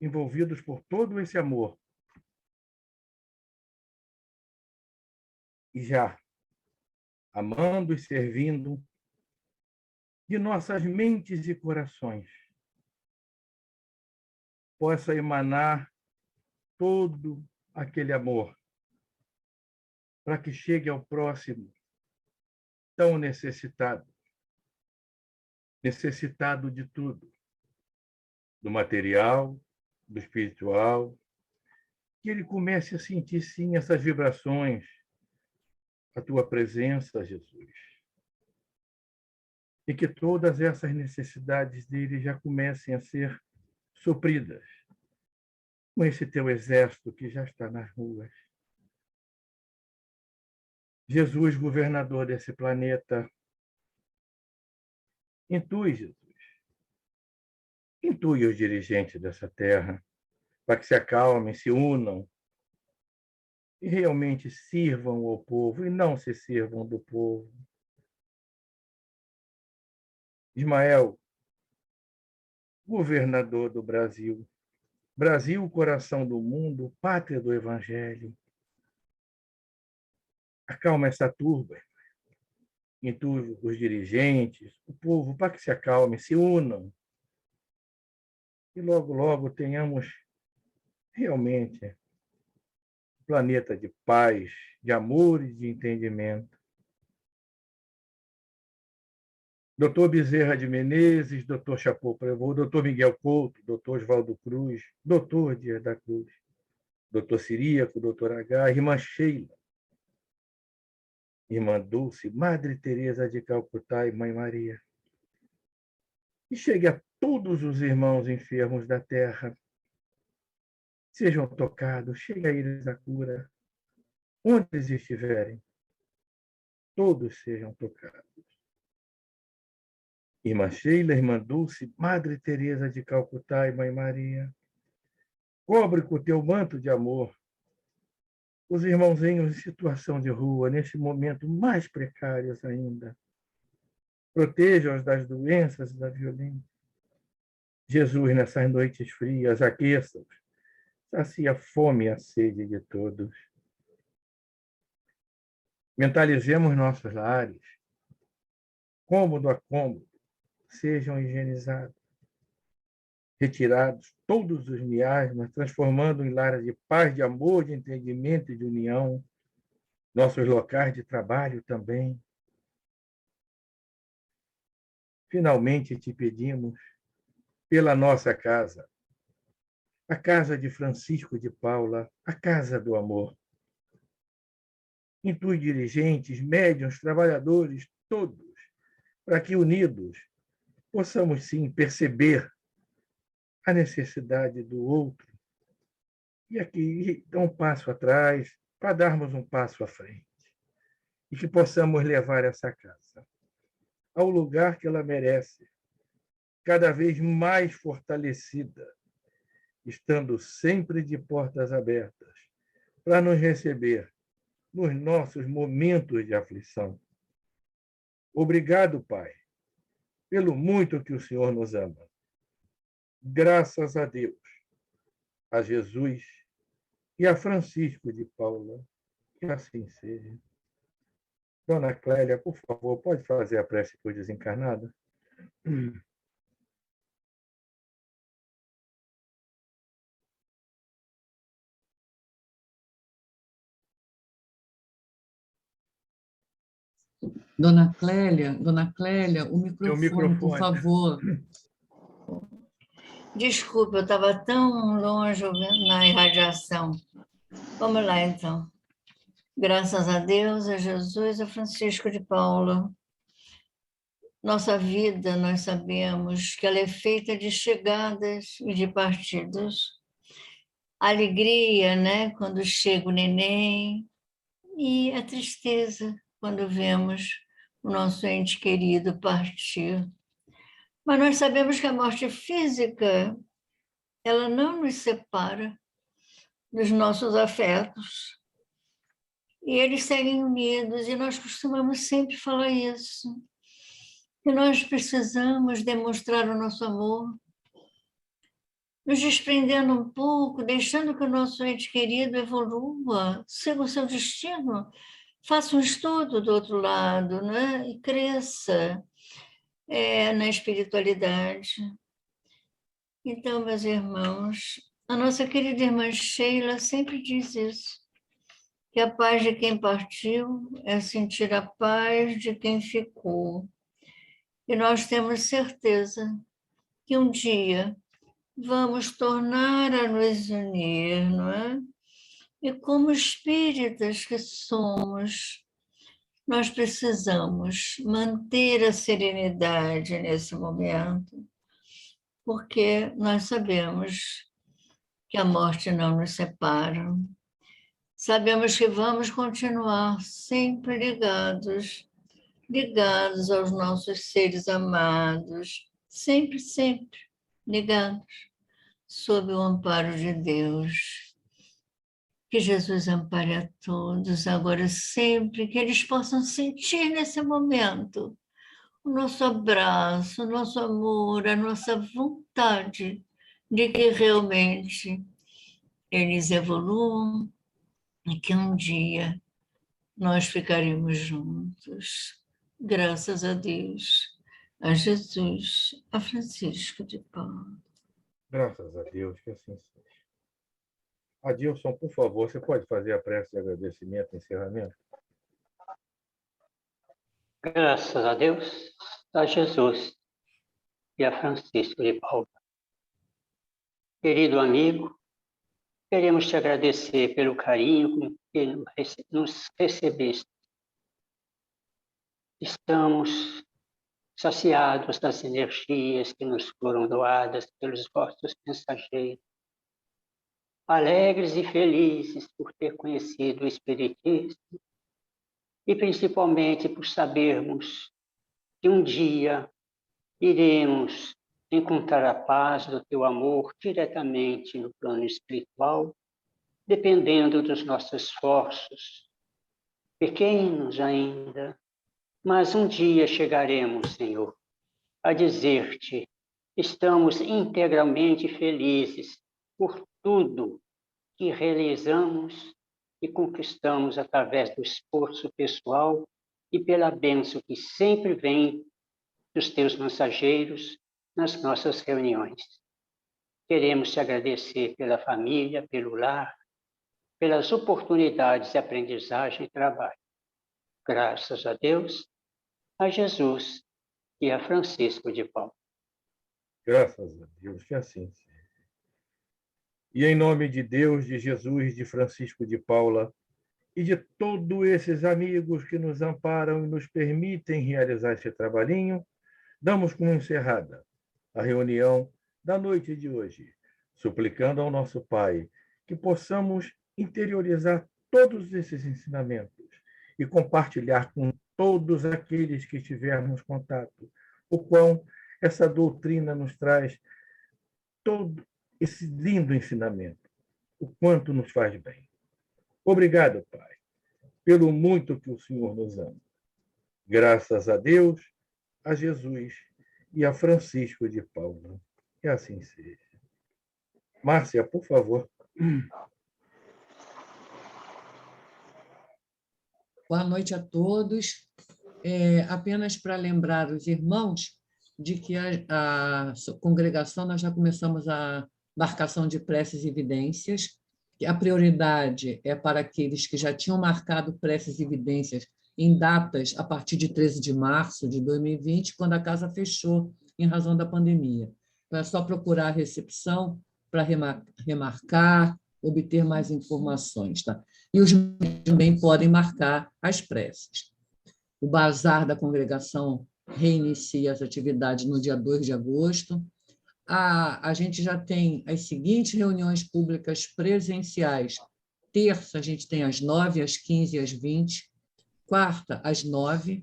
envolvidos por todo esse amor. E já amando e servindo de nossas mentes e corações, possa emanar todo aquele amor para que chegue ao próximo tão necessitado de tudo, do material, do espiritual, que ele comece a sentir, sim, essas vibrações, a tua presença, Jesus. E que todas essas necessidades dele já comecem a ser supridas com esse teu exército que já está nas ruas. Jesus, governador desse planeta, intui, Jesus. Intui os dirigentes dessa terra para que se acalmem, se unam e realmente sirvam ao povo e não se sirvam do povo. Ismael, governador do Brasil, Brasil, coração do mundo, pátria do Evangelho. Acalma essa turba, intui os dirigentes, o povo, para que se acalme, se unam. E logo, logo tenhamos realmente um planeta de paz, de amor e de entendimento. Doutor Bezerra de Menezes, doutor Chapô Prevô, doutor Miguel Couto, doutor Oswaldo Cruz, doutor Dias da Cruz, doutor Ciríaco, doutor H, irmã Sheila, irmã Dulce, Madre Teresa de Calcutá e Mãe Maria. E chegue a todos os irmãos enfermos da terra. Sejam tocados, chegue a eles a cura. Onde eles estiverem, todos sejam tocados. Irmã Sheila, irmã Dulce, Madre Teresa de Calcutá e Mãe Maria, cobre com o teu manto de amor os irmãozinhos em situação de rua, nesse momento mais precários ainda. Proteja-os das doenças e da violência. Jesus, nessas noites frias, aqueça-os, sacia a fome e a sede de todos. Mentalizemos nossos lares, cômodo a cômodo, sejam higienizados, retirados todos os miasmas, transformando em lares de paz, de amor, de entendimento e de união, nossos locais de trabalho também. Finalmente te pedimos, pela nossa casa, a casa de Francisco de Paula, a casa do amor, intui dirigentes, médiuns, trabalhadores, todos, para que unidos possamos sim perceber a necessidade do outro e aqui dar um passo atrás para darmos um passo à frente e que possamos levar essa casa ao lugar que ela merece, cada vez mais fortalecida, estando sempre de portas abertas para nos receber nos nossos momentos de aflição. Obrigado, Pai, pelo muito que o Senhor nos ama. Graças a Deus, a Jesus e a Francisco de Paula, que assim seja. Dona Clélia, por favor, pode fazer a prece por desencarnada? Dona Clélia, o Seu microfone, por favor. Desculpa, eu estava tão longe na irradiação. Vamos lá, então. Graças a Deus, a Jesus, a Francisco de Paula. Nossa vida, nós sabemos que ela é feita de chegadas e de partidas. Alegria, né, quando chega o neném, e a tristeza quando vemos o nosso ente querido partir. Mas nós sabemos que a morte física, ela não nos separa dos nossos afetos. E eles seguem unidos, e nós costumamos sempre falar isso. Que nós precisamos demonstrar o nosso amor, nos desprendendo um pouco, deixando que o nosso ente querido evolua, siga o seu destino, faça um estudo do outro lado, né? E cresça na espiritualidade. Então, meus irmãos, a nossa querida irmã Sheila sempre diz isso, que a paz de quem partiu é sentir a paz de quem ficou. E nós temos certeza que um dia vamos tornar a nos unir, não é? E como espíritas que somos, nós precisamos manter a serenidade nesse momento, porque nós sabemos que a morte não nos separa. Sabemos que vamos continuar sempre ligados aos nossos seres amados, sempre, sempre ligados, sob o amparo de Deus. Que Jesus ampare a todos, agora sempre, que eles possam sentir nesse momento o nosso abraço, o nosso amor, a nossa vontade de que realmente eles evoluam e que um dia nós ficaremos juntos. Graças a Deus, a Jesus, a Francisco de Paula. Graças a Deus, que assim seja. Adilson, por favor, você pode fazer a prece de agradecimento e encerramento? Graças a Deus, a Jesus e a Francisco de Paula. Querido amigo, queremos te agradecer pelo carinho com que nos recebeste. Estamos saciados das energias que nos foram doadas pelos vossos mensageiros, alegres e felizes por ter conhecido o Espiritismo e principalmente por sabermos que um dia iremos encontrar a paz do teu amor diretamente no plano espiritual, dependendo dos nossos esforços, pequenos ainda, mas um dia chegaremos, Senhor, a dizer-te: estamos integralmente felizes por tudo que realizamos e conquistamos através do esforço pessoal e pela bênção que sempre vem dos teus mensageiros nas nossas reuniões. Queremos te agradecer pela família, pelo lar, pelas oportunidades de aprendizagem e trabalho. Graças a Deus, a Jesus e a Francisco de Paula. Graças a Deus, que assim seja. E em nome de Deus, de Jesus, de Francisco de Paula, e de todos esses amigos que nos amparam e nos permitem realizar esse trabalhinho, damos como encerrada a reunião da noite de hoje, suplicando ao nosso Pai que possamos interiorizar todos esses ensinamentos e compartilhar com todos aqueles que tivermos contato, o quão essa doutrina nos traz todo esse lindo ensinamento, o quanto nos faz bem. Obrigado, Pai, pelo muito que o Senhor nos ama. Graças a Deus, a Jesus e a Francisco de Paula. Que assim seja. Márcia, por favor. Boa noite a todos. Apenas para lembrar os irmãos de que a congregação, nós já começamos a marcação de preces e evidências. A prioridade é para aqueles que já tinham marcado preces e evidências em datas a partir de 13 de março de 2020, quando a casa fechou em razão da pandemia. Então, é só procurar a recepção para remarcar, obter mais informações. Tá? E os também podem marcar as preces. O bazar da congregação reinicia as atividades no dia 2 de agosto. A gente já tem as seguintes reuniões públicas presenciais. Terça, a gente tem às 9, às 15 e às 20. Quarta, às 9,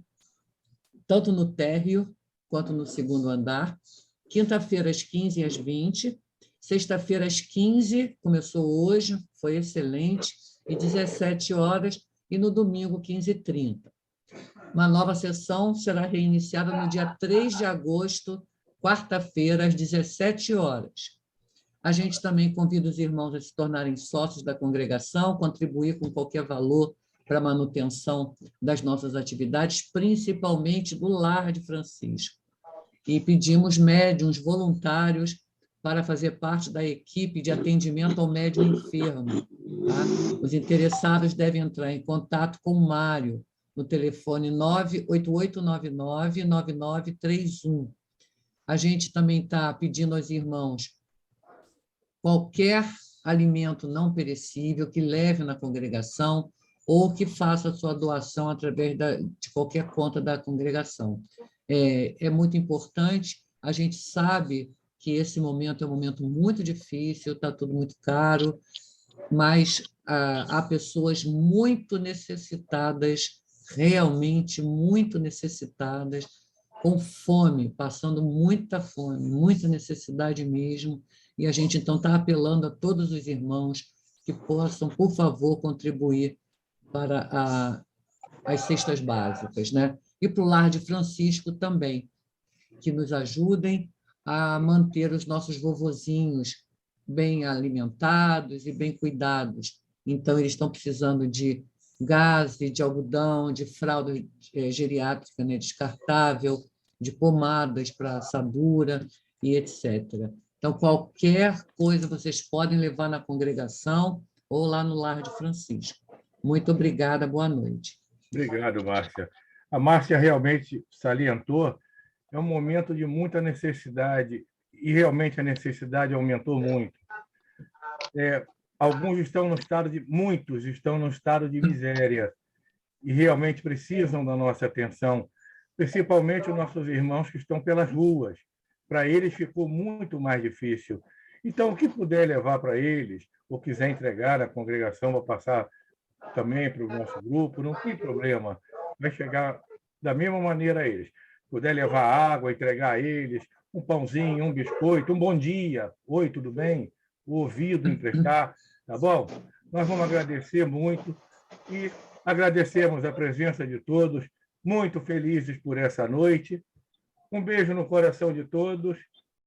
tanto no térreo quanto no segundo andar. Quinta-feira, às 15 e às 20. Sexta-feira, às 15, começou hoje, foi excelente, e 17 horas, e no domingo, 15h30. Uma nova sessão será reiniciada no dia 3 de agosto, quarta-feira, às 17 horas. A gente também convida os irmãos a se tornarem sócios da congregação, contribuir com qualquer valor para a manutenção das nossas atividades, principalmente do Lar de Francisco. E pedimos médiuns voluntários para fazer parte da equipe de atendimento ao médium enfermo. Tá? Os interessados devem entrar em contato com o Mário, no telefone 98899-9931. A gente também está pedindo aos irmãos qualquer alimento não perecível que leve na congregação ou que faça a sua doação através de qualquer conta da congregação. É muito importante, a gente sabe que esse momento é um momento muito difícil, está tudo muito caro, mas há pessoas muito necessitadas, realmente muito necessitadas, com fome, passando muita fome, muita necessidade mesmo, e a gente, então, está apelando a todos os irmãos que possam, por favor, contribuir para as cestas básicas, né? E para o Lar de Francisco também, que nos ajudem a manter os nossos vovozinhos bem alimentados e bem cuidados. Então, eles estão precisando de gaze, de algodão, de fralda geriátrica, né, descartável, de pomadas para assadura e etc. Então, qualquer coisa vocês podem levar na congregação ou lá no Lar de Francisco. Muito obrigada, boa noite. Obrigado, Márcia. A Márcia realmente salientou, é um momento de muita necessidade, e realmente a necessidade aumentou muito. Muitos estão no estado de miséria, e realmente precisam da nossa atenção, principalmente os nossos irmãos que estão pelas ruas. Para eles ficou muito mais difícil. Então, o que puder levar para eles, ou quiser entregar na congregação, vou passar também para o nosso grupo, não tem problema, vai chegar da mesma maneira a eles. Puder levar água, entregar a eles, um pãozinho, um biscoito, um bom dia, oi, tudo bem? O ouvido emprestar, tá bom? Nós vamos agradecer muito e agradecemos a presença de todos, muito felizes por essa noite. Um beijo no coração de todos